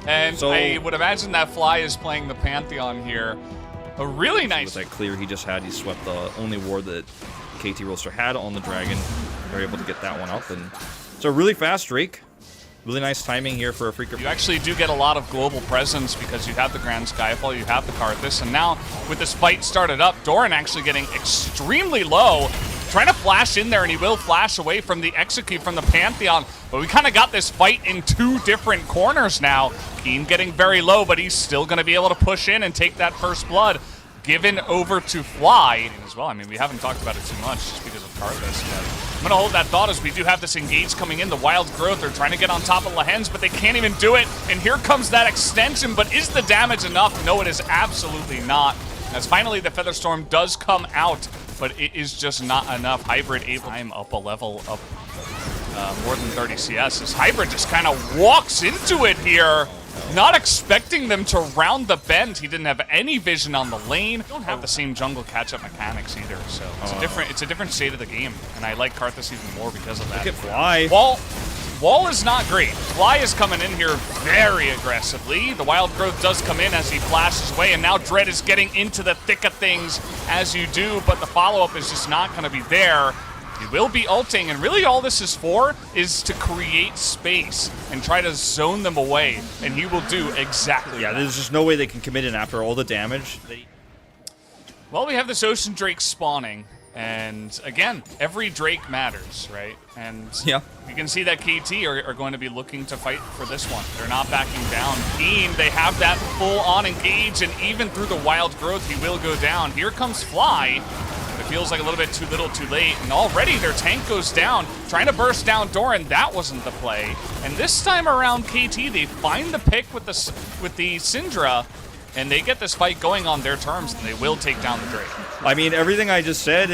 And So, I would imagine that Fly is playing the Pantheon here. A really nice... With that clear he just had, he swept the only ward that KT Rolster had on the Dragon. They're able to get that one up. And so really fast Drake. Really nice timing here for Afreeca. You actually do get a lot of global presence because you have the Grand Skyfall, you have the Karthus, and now with this fight started up, Doran actually getting extremely low, trying to flash in there, and he will flash away from the execute from the Pantheon, but we kind of got this fight in two different corners now. Keen getting very low, but he's still going to be able to push in and take that first blood. Given over to Fly as well. I mean, we haven't talked about it too much just because of Karthus, but I'm going to hold that thought as we do have this engage coming in. The Wild Growth are trying to get on top of Lehens, but they can't even do it. And here comes that extension, but is the damage enough? No, it is absolutely not. As finally the Featherstorm does come out, but it is just not enough. Hybrid able to climb up a level up more than 30 CS. As Hybrid just kind of walks into it here. Not expecting them to round the bend. He didn't have any vision on the lane. Don't have the same jungle catch-up mechanics either, so it's a different state of the game, and I like Karthus even more because of that. Look at Fly. Wall is not great. Fly is coming in here very aggressively. The Wild Growth does come in as he flashes away, and now Dread is getting into the thick of things as you do, but the follow-up is just not going to be there. He will be ulting, and really all this is for is to create space and try to zone them away, and he will do exactly that. There's just no way they can commit in after all the damage. Well, we have this Ocean Drake spawning, and again, every Drake matters, right? And yeah, you can see that KT are going to be looking to fight for this one. They're not backing down. Keen, they have that full-on engage, and even through the Wild Growth, he will go down. Here comes Fly. It feels like a little bit too little, too late, and already their tank goes down, trying to burst down Doran. That wasn't the play. And this time around, KT, they find the pick with the Syndra, and they get this fight going on their terms, and they will take down the Drake. I mean, everything I just said,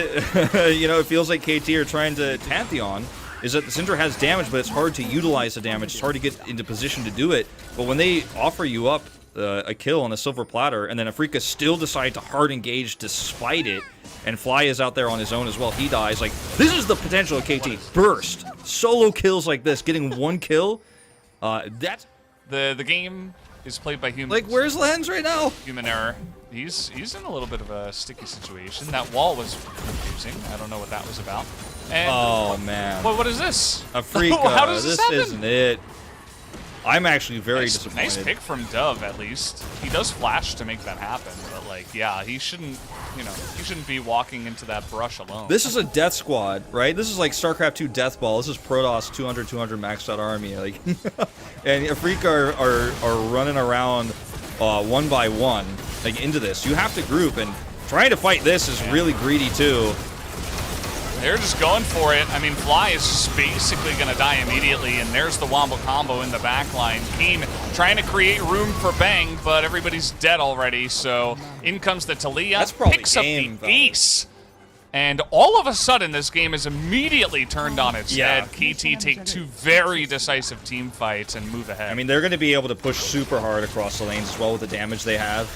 you know, it feels like KT are trying to Pantheon, is that the Syndra has damage, but it's hard to utilize the damage. It's hard to get into position to do it. But when they offer you up a kill on a silver platter, and then Afreeca still decide to hard engage despite it, and Fly is out there on his own as well. He dies. Like, this is the potential of KT. Burst. Solo kills like this. Getting one kill. That's... The game is played by humans. Like, where's Lens right now? Human error. He's in a little bit of a sticky situation. That wall was confusing. I don't know what that was about. And oh, man. What is this? Afreeca. How does this happen? Isn't it. I'm actually very disappointed. Nice pick from Dove, at least. He does flash to make that happen, but, like, yeah, he shouldn't, you know, he shouldn't be walking into that brush alone. This is a death squad, right? This is like StarCraft 2 Death Ball. This is Protoss 200 maxed out army. Like, and Afreeca are running around one by one, like, into this. You have to group, and trying to fight this is really greedy, too. They're just going for it. I mean, Fly is just basically going to die immediately, and there's the Wombo combo in the back line. Keen trying to create room for Bang, but everybody's dead already, so in comes the Talia. That's probably picks up the ace. And all of a sudden, this game is immediately turned on its head. KT take two very decisive team fights and move ahead. I mean, they're going to be able to push super hard across the lanes as well with the damage they have.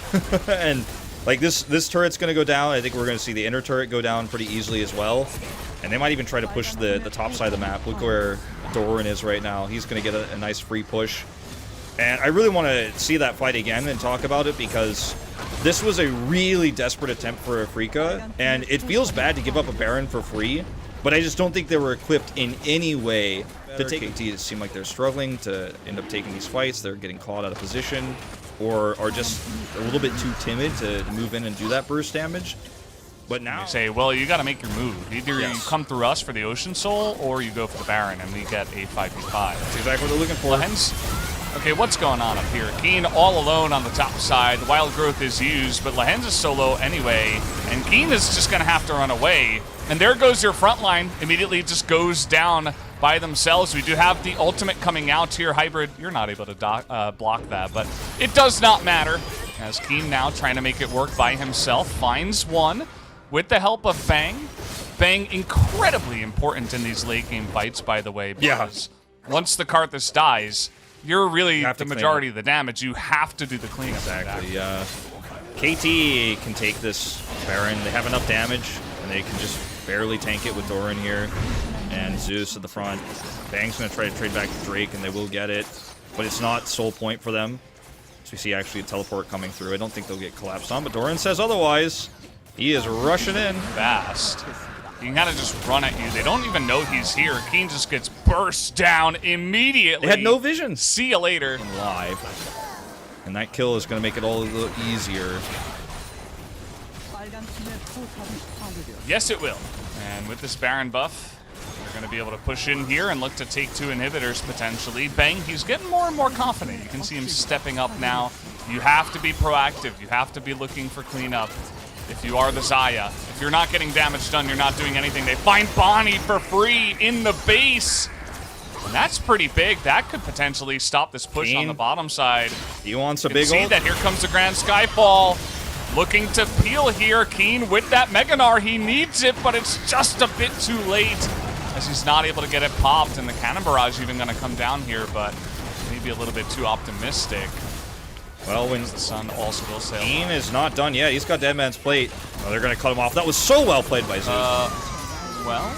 And... like, this turret's going to go down. I think we're going to see the inner turret go down pretty easily as well. And they might even try to push the top side of the map. Look where Doran is right now. He's going to get a nice free push. And I really want to see that fight again and talk about it, because this was a really desperate attempt for Afreeca. And it feels bad to give up a Baron for free, but I just don't think they were equipped in any way to take KT. It seemed like they're struggling to end up taking these fights. They're getting caught out of position, or are just a little bit too timid to move in and do that burst damage. But now... they say, well, you got to make your move. Either you come through us for the Ocean Soul, or you go for the Baron, and we get a 5v5. That's exactly what they're looking for. Lehens. Okay, what's going on up here? Keen all alone on the top side. The Wild Growth is used, but Lehens is solo anyway, and Keen is just going to have to run away. And there goes your front line. Immediately just goes down by themselves. We do have the ultimate coming out here. Hybrid, you're not able to block that, but it does not matter. As Keen now trying to make it work by himself, finds one with the help of Bang. Bang, incredibly important in these late game fights, by the way, because once the Karthus dies, you're really the majority of the damage. You have to do the cleanup. Exactly, yeah. KT can take this Baron. They have enough damage, and they can just barely tank it with Doran here. And Zeus at the front. Bang's going to try to trade back to Drake, and they will get it. But it's not soul point for them. So we see actually a teleport coming through. I don't think they'll get collapsed on, but Doran says otherwise. He is rushing in. Fast. He can kind of just run at you. They don't even know he's here. Keen just gets burst down immediately. They had no vision. See you later. Live. And that kill is going to make it all a little easier. Yes, it will. And with this Baron buff, they're going to be able to push in here and look to take 2 inhibitors potentially. Bang, he's getting more and more confident. You can see him stepping up now. You have to be proactive. You have to be looking for cleanup. If you are the Xayah, if you're not getting damage done, you're not doing anything. They find Bonnie for free in the base. And that's pretty big. That could potentially stop this push on the bottom side. He wants a you big see ult. that here comes the Grand Skyfall. Looking to peel here. Keen with that Meganar. He needs it, but it's just a bit too late as he's not able to get it popped. And the Cannon Barrage even going to come down here, but maybe a little bit too optimistic. Well, when the sun also will sail. Keen is not done yet. He's got Dead Man's Plate. Oh, they're going to cut him off. That was so well played by Zeus. Well.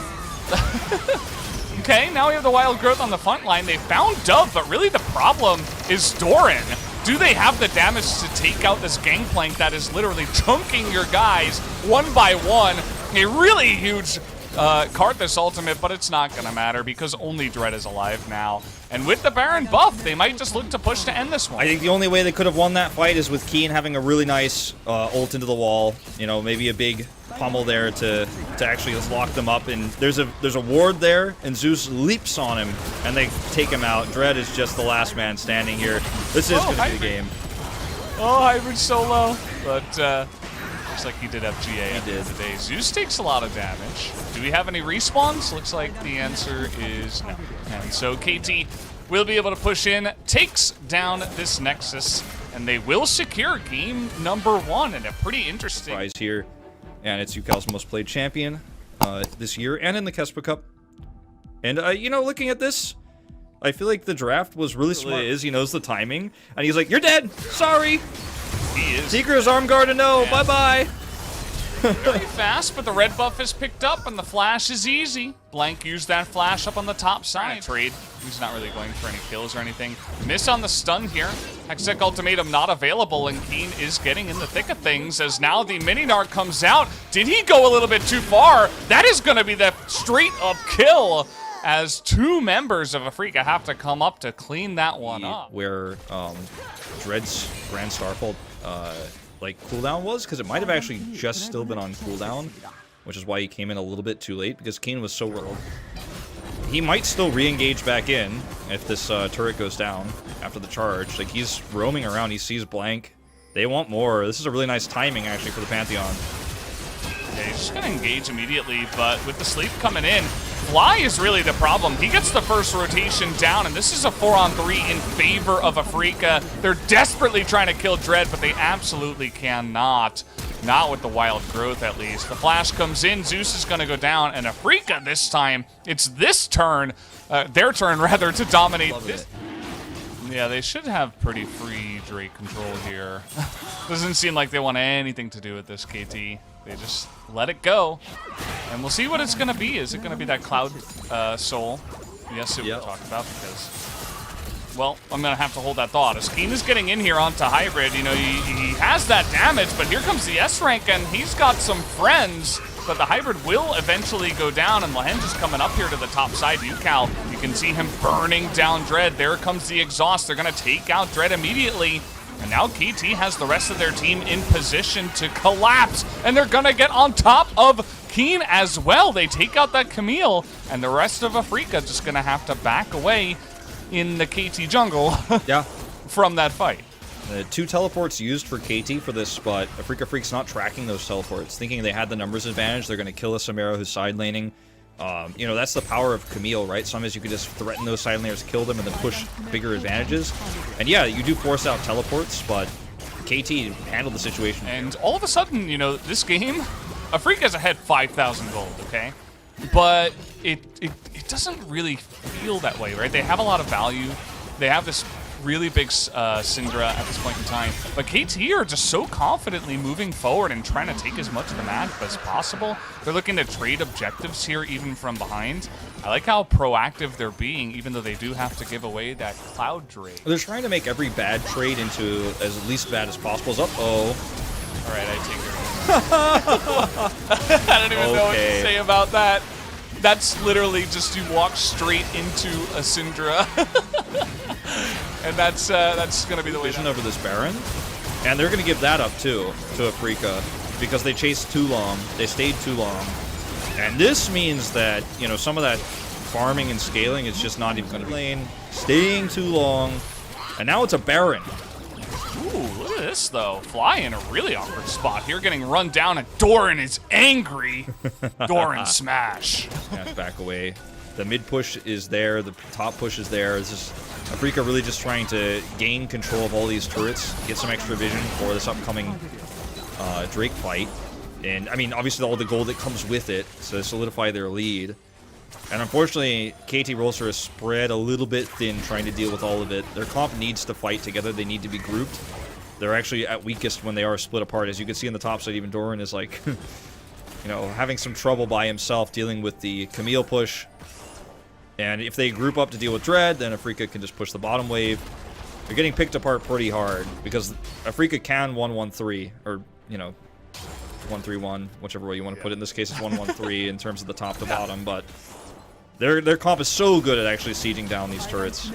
Okay, now we have the Wild Growth on the front line. They found Dove, but really the problem is Doran. Do they have the damage to take out this gangplank that is literally chunking your guys one by one? A really huge Karthus ultimate, but it's not going to matter because only Dread is alive now. And with the Baron buff, they might just look to push to end this one. I think the only way they could have won that fight is with Keen having a really nice ult into the wall. You know, maybe a big pummel there to actually just lock them up. And there's a ward there, and Zeus leaps on him, and they take him out. Dread is just the last man standing here. This is going to be the game. Oh, Hybrid's so low, but looks like he did have GA at the end of the day. Zeus takes a lot of damage. Do we have any respawns? Looks like the answer is no. And so KT will be able to push in, takes down this Nexus, and they will secure game number 1 in a pretty interesting prize here. And it's UCal's most played champion this year and in the Kespa Cup. And, you know, looking at this, I feel like the draft was really smart. He knows the timing. And he's like, you're dead. Sorry. He is. Seeker's arm guard to no. Yeah. Bye-bye. Very fast, but the red buff is picked up, and the flash is easy. Blank used that flash up on the top side. Trade. He's not really going for any kills or anything. Miss on the stun here. Hextech Ultimatum not available, and Keen is getting in the thick of things as now the Mini-Narc comes out. Did he go a little bit too far? That is going to be the straight-up kill as 2 members of Afreeca have to come up to clean that one up. Where Dread's Grand Starfall like cooldown was, because it might have actually just still been on cooldown, which is why he came in a little bit too late, because Keen was so low. He might still re-engage back in if this turret goes down after the charge. Like, he's roaming around, he sees Blank. They want more. This is a really nice timing, actually, for the Pantheon. Yeah, he's just gonna engage immediately, but with the sleep coming in, Fly is really the problem. He gets the first rotation down, and this is a 4-on-3 in favor of Afreeca. They're desperately trying to kill Dread, but they absolutely cannot. Not with the Wild Growth, at least. The flash comes in, Zeus is gonna go down, and Afreeca this time, it's this turn, their turn rather, to dominate this. Yeah, they should have pretty free Drake control here. Doesn't seem like they want anything to do with this, KT. They just let it go. And we'll see what it's going to be. Is it going to be that Cloud Soul? Yes, it will talk about, because, well, I'm going to have to hold that thought. As Keen is getting in here onto Hybrid, you know, he has that damage, but here comes the S rank, and he's got some friends. But the Hybrid will eventually go down, and Lahenge is coming up here to the top side. UCal, you can see him burning down Dread. There comes the exhaust. They're going to take out Dread immediately. And now KT has the rest of their team in position to collapse. And they're going to get on top of Keen as well. They take out that Camille, and the rest of Afreeca just going to have to back away in the KT jungle from that fight. 2 teleports used for KT for this, but Afreeca Freecs not tracking those teleports, thinking they had the numbers advantage. They're going to kill a Samara who's side laning. You know, that's the power of Camille, right? Sometimes you can just threaten those side laners, kill them, and then push bigger advantages. And yeah, you do force out teleports, but KT handled the situation. And all of a sudden, you know, this game, Afreeca's ahead 5,000 gold, okay? But it doesn't really feel that way, right? They have a lot of value. They have this really big Syndra at this point in time. But KT are just so confidently moving forward and trying to take as much of the map as possible. They're looking to trade objectives here even from behind. I like how proactive they're being, even though they do have to give away that Cloud Drake. They're trying to make every bad trade into as least bad as possible. Uh-oh. All right, I take it. I don't even know what to say about that. That's literally just you walk straight into a Syndra. And that's gonna be the way. Vision over this Baron, and they're gonna give that up too to Afreeca because they chased too long. They stayed too long, and this means that some of that farming and scaling is just not even gonna be lane. Staying too long, and now it's a Baron. Ooh, look at this though. Fly in a really awkward spot here, getting run down, and Doran is angry. Doran smash. Yeah, back away. The mid push is there. The top push is there. It's just Afreeca really just trying to gain control of all these turrets, get some extra vision for this upcoming Drake fight. And, I mean, obviously all the gold that comes with it, so solidify their lead. And unfortunately, KT Rolster is spread a little bit thin trying to deal with all of it. Their comp needs to fight together. They need to be grouped. They're actually at weakest when they are split apart. As you can see on the top side, even Doran is like, having some trouble by himself dealing with the Camille push. And if they group up to deal with Dread, then Afreeca can just push the bottom wave. They're getting picked apart pretty hard because Afreeca can 1-1-3, or, 1-3-1, whichever way you want to put it. In this case, it's 1-1-3 in terms of the top to bottom, but their comp is so good at actually sieging down these turrets.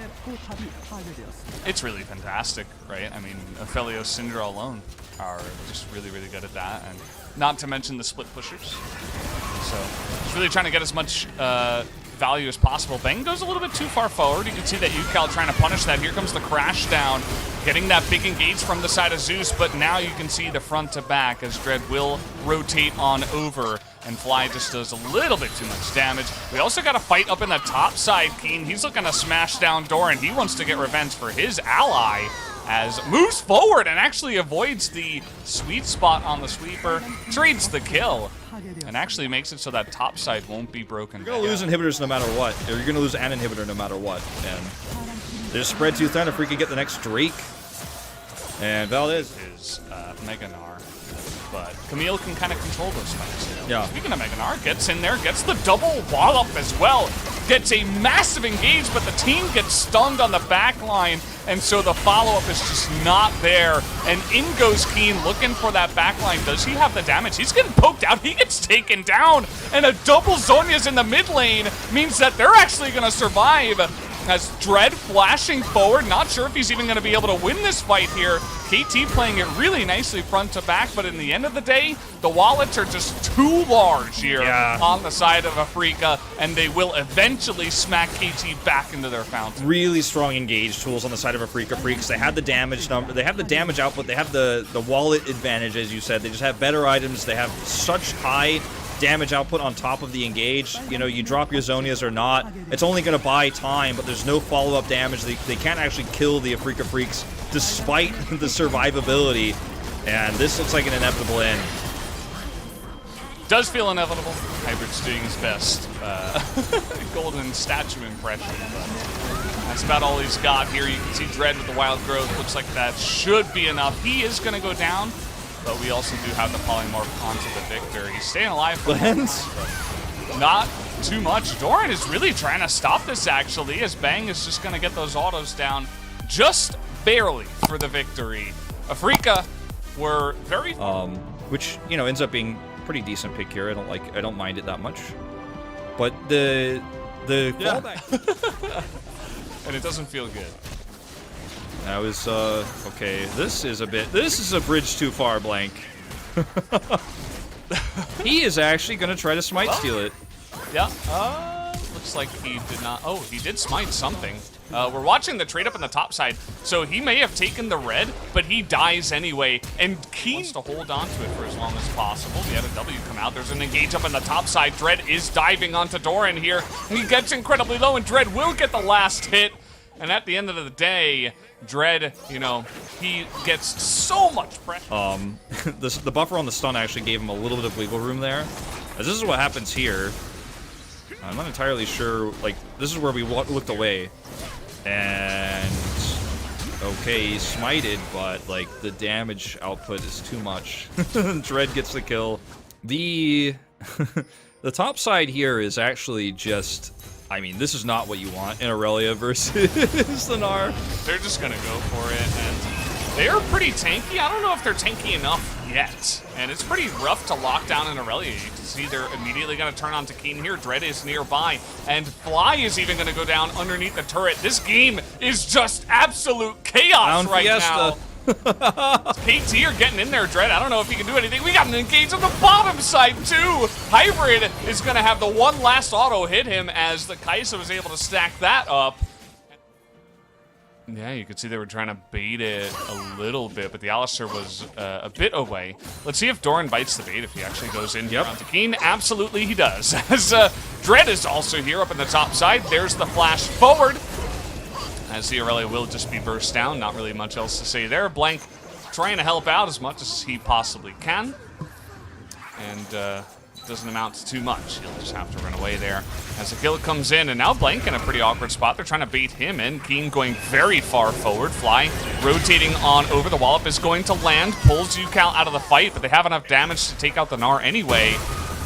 It's really fantastic, right? I mean, Ophelio Syndra alone are just really, really good at that, and not to mention the split pushers. So, just really trying to get as much value as possible. Bang goes a little bit too far forward. You can see that UCal trying to punish that. Here comes the crash down, getting that big engage from the side of Zeus, but now you can see the front to back as Dread will rotate on over, and Fly just does a little bit too much damage. We also got a fight up in the top side, Keen. He's looking to smash down Doran. He wants to get revenge for his ally, as moves forward and actually avoids the sweet spot on the sweeper, trades the kill, and actually makes it so that top side won't be broken. You're going to lose inhibitors no matter what, or you're going to lose an inhibitor no matter what, and they're spread too thin. If we could get the next Drake, and Valdez is Meganar, but Camille can kind of control those fights. Yeah. Speaking of Meganar, gets in there, gets the double wallop as well, gets a massive engage, but the team gets stunned on the back line, and so the follow-up is just not there. And in goes Keen looking for that back line. Does he have the damage? He's getting poked out. He gets taken down, and a double Zhonya's in the mid lane means that they're actually going to survive. As Dread flashing forward, not sure if he's even going to be able to win this fight here. KT playing it really nicely front to back, but in the end of the day, the wallets are just too large here on the side of Afreeca, and they will eventually smack KT back into their fountain. Really strong engage tools on the side of Afreeca Freecs. They have the damage number, they have the damage output, they have the wallet advantage, as you said. They just have better items. They have such high damage output on top of the engage. You drop your Zhonya's or not, it's only going to buy time, but there's no follow-up damage. They can't actually kill the Afreeca Freecs despite the survivability, and this looks like an inevitable end. Does feel inevitable. Hybrid's doing his best golden statue impression, but that's about all he's got here. You can see Dread with the wild growth. Looks like that should be enough. He is going to go down, but we also do have the polymorph onto the Victor. He's staying alive for not too much. Doran is really trying to stop this, actually, as Bang is just going to get those autos down just barely for the victory. Afreeca were very which ends up being a pretty decent pick here. I don't mind it that much, but the fallback and it doesn't feel good. That was okay. This is a bridge too far, Blank. He is actually gonna try to smite steal it. Yeah. Looks like he did not. Oh, he did smite something. We're watching the trade up on the top side, so he may have taken the red, but he dies anyway, and Keen wants to hold on to it for as long as possible. We had a W come out. There's an engage up on the top side. Dread is diving onto Doran here. He gets incredibly low, and Dread will get the last hit. And at the end of the day, Dread, he gets so much pressure. The buffer on the stun actually gave him a little bit of wiggle room there. As this is what happens here. I'm not entirely sure, this is where we looked away. And, okay, he's smited, but, the damage output is too much. Dread gets the kill. The top side here is actually just I mean, this is not what you want in Aurelia versus the Gnar. They're just gonna go for it, and they are pretty tanky. I don't know if they're tanky enough yet, and it's pretty rough to lock down in Aurelia. You can see they're immediately gonna turn on to Keen here. Dread is nearby, and Fly is even gonna go down underneath the turret. This game is just absolute chaos right now. KT are getting in there, Dread. I don't know if he can do anything. We got an engage on the bottom side, too. Hybrid is going to have the one last auto hit him as the Kai'Sa was able to stack that up. Yeah, you could see they were trying to bait it a little bit, but the Alistar was a bit away. Let's see if Doran bites the bait, if he actually goes in here onto Keen. Absolutely he does. As Dread is also here up in the top side. There's the flash forward. As the Aurelia will just be burst down, not really much else to say there. Blank trying to help out as much as he possibly can. And doesn't amount to too much. He'll just have to run away there as the kill comes in. And now Blank in a pretty awkward spot. They're trying to bait him in. Keen going very far forward. Fly rotating on over. The wallop is going to land. Pulls UCal out of the fight, but they have enough damage to take out the Gnar anyway.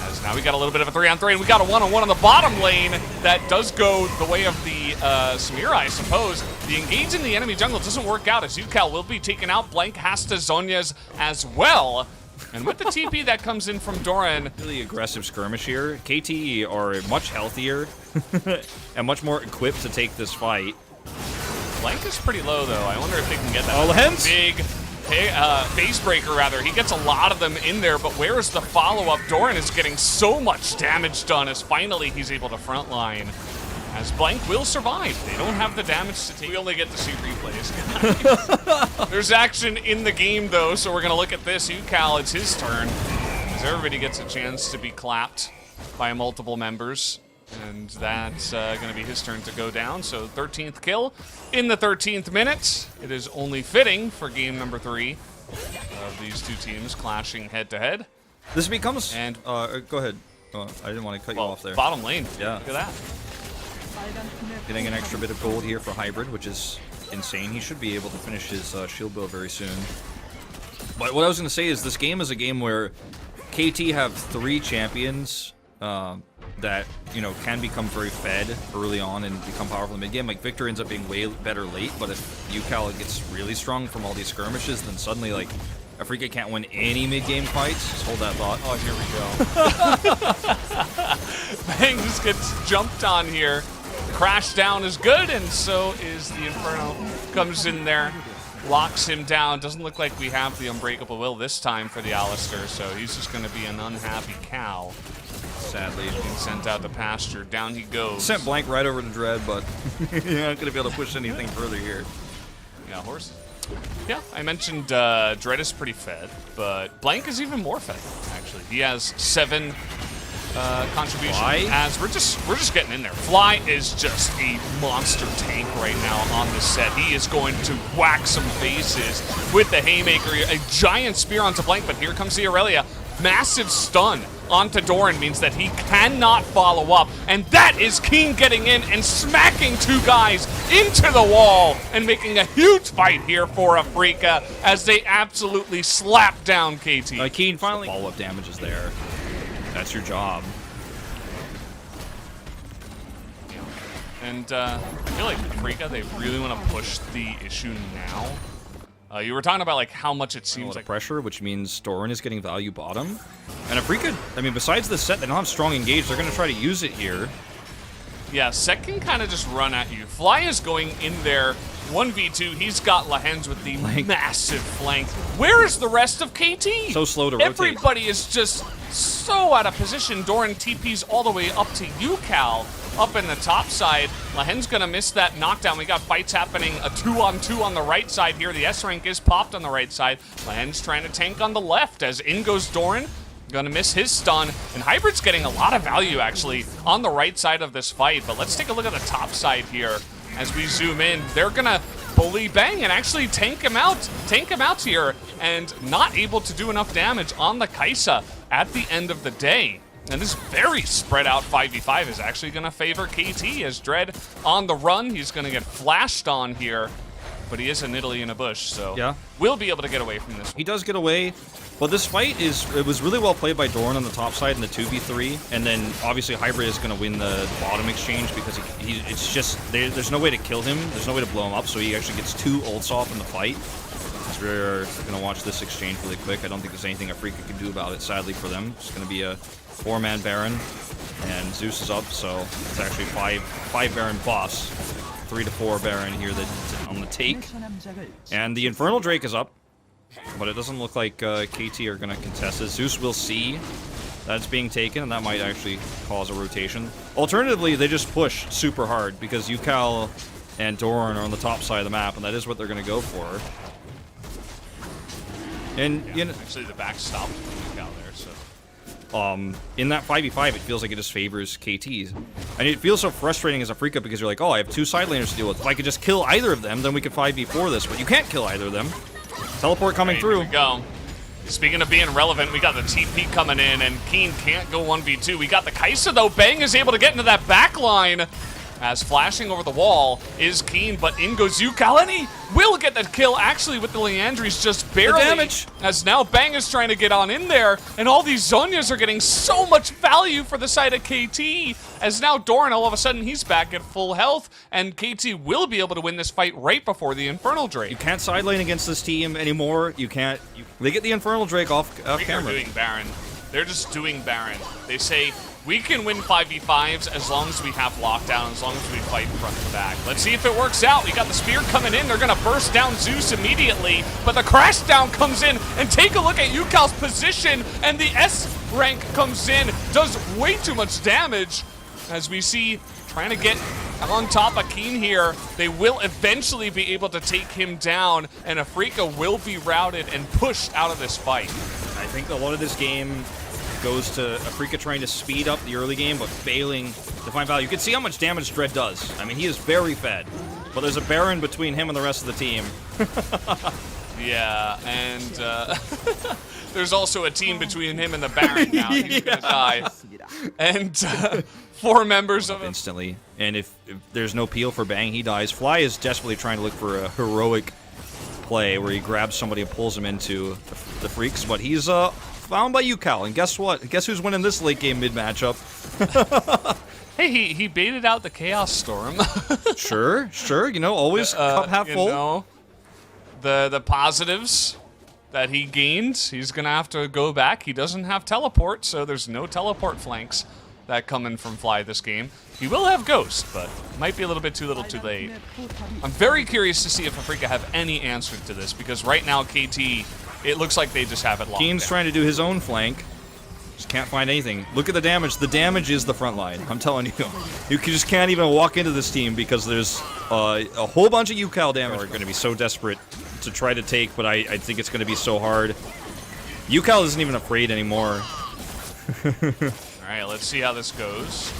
As now we got a little bit of a 3-on-3, and we got a 1-on-1 on the bottom lane. That does go the way of the Samira, I suppose. The engage in the enemy jungle doesn't work out as UCal will be taken out. Blank has to Zhonya's as well. And with the TP that comes in from Doran. Really aggressive skirmish here. KT are much healthier and much more equipped to take this fight. Blank is pretty low, though. I wonder if they can get that big phase breaker, rather. He gets a lot of them in there, but where is the follow-up? Doran is getting so much damage done as finally he's able to frontline. As Blank will survive. They don't have the damage to take. We only get to see replays. There's action in the game, though, so we're going to look at this. UCal, it's his turn. As everybody gets a chance to be clapped by multiple members. And that's going to be his turn to go down. So 13th kill in the 13th minute. It is only fitting for game number 3 of these two teams clashing head-to-head. This becomes... And go ahead. I didn't want to cut you off there. Bottom lane. Yeah. Look at that. Getting an extra bit of gold here for Hybrid, which is insane. He should be able to finish his shield build very soon. But what I was going to say is this game is a game where KT have 3 champions that, you know, can become very fed early on and become powerful in the mid-game. Like, Victor ends up being way better late, but if UCal gets really strong from all these skirmishes, then suddenly, like, Afreeca can't win any mid-game fights. Just hold that thought. Oh, here we go. Bang just gets jumped on here. Crash down is good, and so is the Inferno. Comes in there, locks him down. Doesn't look like we have the Unbreakable Will this time for the Alistar, so he's just going to be an unhappy cow. Sadly, being sent out to pasture. Down he goes. Sent Blank right over to Dread, but you're not going to be able to push anything further here. Yeah, horse. Yeah, I mentioned Dread is pretty fed, but Blank is even more fed, actually. He has 7 contributions. Fly? As we're just getting in there. Fly is just a monster tank right now on this set. He is going to whack some faces with the Haymaker. A giant spear onto Blank, but here comes the Aurelia. Massive stun onto Doran means that he cannot follow up, and that is Keen getting in and smacking 2 guys into the wall and making a huge fight here for Afreeca as they absolutely slap down KT. Keen finally follow-up damage is there. That's your job. And I feel like Afreeca, they really want to push the issue now. You were talking about like how much it seems like pressure, which means Doran is getting value bottom. And Afreeca, I mean, besides this set, they don't have strong engage. They're going to try to use it here. Yeah, Set can kind of just run at you. Fly is going in there 1v2. He's got Lahens with the massive flank. Where is the rest of KT? So slow to rotate. Everybody is just so out of position. Doran TP's all the way up to UCal. Up in the top side. Lahen's gonna miss that knockdown. We got fights happening, a 2-on-2 on the right side here. The S rank is popped on the right side. Lahen's trying to tank on the left as in goes Doran. Gonna miss his stun, and Hybrid's getting a lot of value actually on the right side of this fight. But let's take a look at the top side here as we zoom in. They're gonna bully Bang and actually tank him out here, and not able to do enough damage on the Kai'Sa at the end of the day. And this very spread out 5v5 is actually going to favor KT as Dread on the run. He's going to get flashed on here. but he is in Italy in a bush, so Yeah. we'll be able to get away from this He one. does get away, but this fight it was really well played by Doran on the top side in the 2v3, and then obviously Hybrid is going to win the bottom exchange because it's just, there's no way to kill him, there's no way to blow him up, so he actually gets 2 ults off in the fight. So we're going to watch this exchange really quick. I don't think there's anything Afreeca can do about it, sadly for them. It's going to be a 4-man Baron, and Zeus is up, so it's actually 5 Baron boss. 3 to 4 Baron here on the take. And the Infernal Drake is up, but it doesn't look like KT are going to contest it. Zeus will see that it's being taken, and that might actually cause a rotation. Alternatively, they just push super hard because Yukal and Doran are on the top side of the map, and that is what they're going to go for. And Yeah, you know, actually, the back stopped out there, so. in that 5v5, it feels like it just favors KTs. And it feels so frustrating as Afreeca because you're like, oh, I have 2 side laners to deal with. If I could just kill either of them, then we could 5v4 this. But you can't kill either of them. Teleport coming through. Here we go. Speaking of being relevant, we got the TP coming in, and Keen can't go 1v2. We got the Kai'Sa, though. Bang is able to get into that back line. As flashing over the wall is Keen, but in goes Yukal, and he will get the kill, actually, with the Leandries just barely. The damage. As now Bang is trying to get on in there, and all these Zhonyas are getting so much value for the side of KT, as now Doran, all of a sudden, he's back at full health, and KT will be able to win this fight right before the Infernal Drake. You can't side lane against this team anymore. You can't. They get the Infernal Drake off They're camera. doing Baron. They're just doing Baron. They say, we can win 5v5s as long as we have lockdown, as long as we fight front to back. Let's see if it works out. We got the spear coming in. They're going to burst down Zeus immediately, but the crash down comes in, and take a look at Yukal's position, and the S rank comes in, does way too much damage, as we see trying to get on top of Keen here. They will eventually be able to take him down, and Afreeca will be routed and pushed out of this fight. I think a lot of this game goes to Afreeca trying to speed up the early game, but failing to find value. You can see how much damage Dread does. I mean, he is very fed, but there's a Baron between him and the rest of the team. Yeah, and there's also a team between him and the Baron now. He's gonna die. And 4 members of Instantly. And if there's no peel for Bang, he dies. Fly is desperately trying to look for a heroic play where he grabs somebody and pulls him into the Freaks, but he's found by Yukal. And guess what? Guess who's winning this late game mid matchup? Hey, he baited out the Chaos Storm. Sure. You know, always cup half full. You know, the positives that he gained, he's gonna have to go back. He doesn't have teleport, so there's no teleport flanks that come in from Fly this game. He will have Ghost, but might be a little bit too little too late. I'm very curious to see if Afreeca have any answer to this, because right now KT, it looks like they just have it locked Keen's down. trying to do his own flank. Just can't find anything. Look at the damage. The damage is the front line. I'm telling you. You just can't even walk into this team because there's a whole bunch of Yukal damage. We're going to be so desperate to try to take, but I think it's going to be so hard. Yukal isn't even afraid anymore. Alright, let's see how this goes.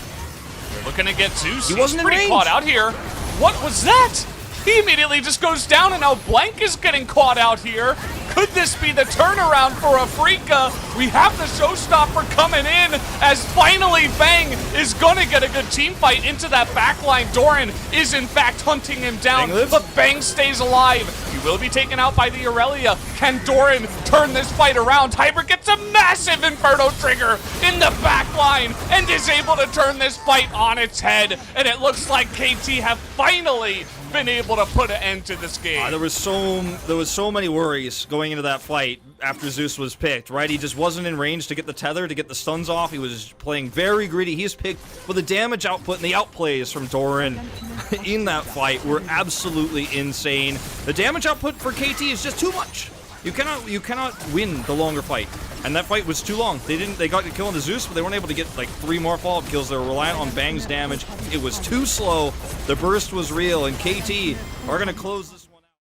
They're looking to get Zeus. He wasn't in pretty range. caught out here. What was that? He immediately just goes down, and now Blank is getting caught out here. Could this be the turnaround for Afreeca? We have the showstopper coming in, as finally Bang is gonna get a good team fight into that backline. Doran is in fact hunting him down, Bang lives. but Bang stays alive. He will be taken out by the Aurelia. Can Doran turn this fight around? Hybrid gets a massive Inferno trigger in the backline and is able to turn this fight on its head. And it looks like KT have finally been able to put an end to this game. There was so many worries going into that fight after Zeus was picked, right? He just wasn't in range to get the tether, to get the stuns off. He was playing very greedy. He's picked, but the damage output and the outplays from Doran in that fight were absolutely insane. The damage output for KT is just too much. You cannot win the longer fight. And that fight was too long. They got the kill on the Zeus, but they weren't able to get like 3 more follow-up kills. They were reliant on Bang's damage. It was too slow. The burst was real, and KT are gonna close this.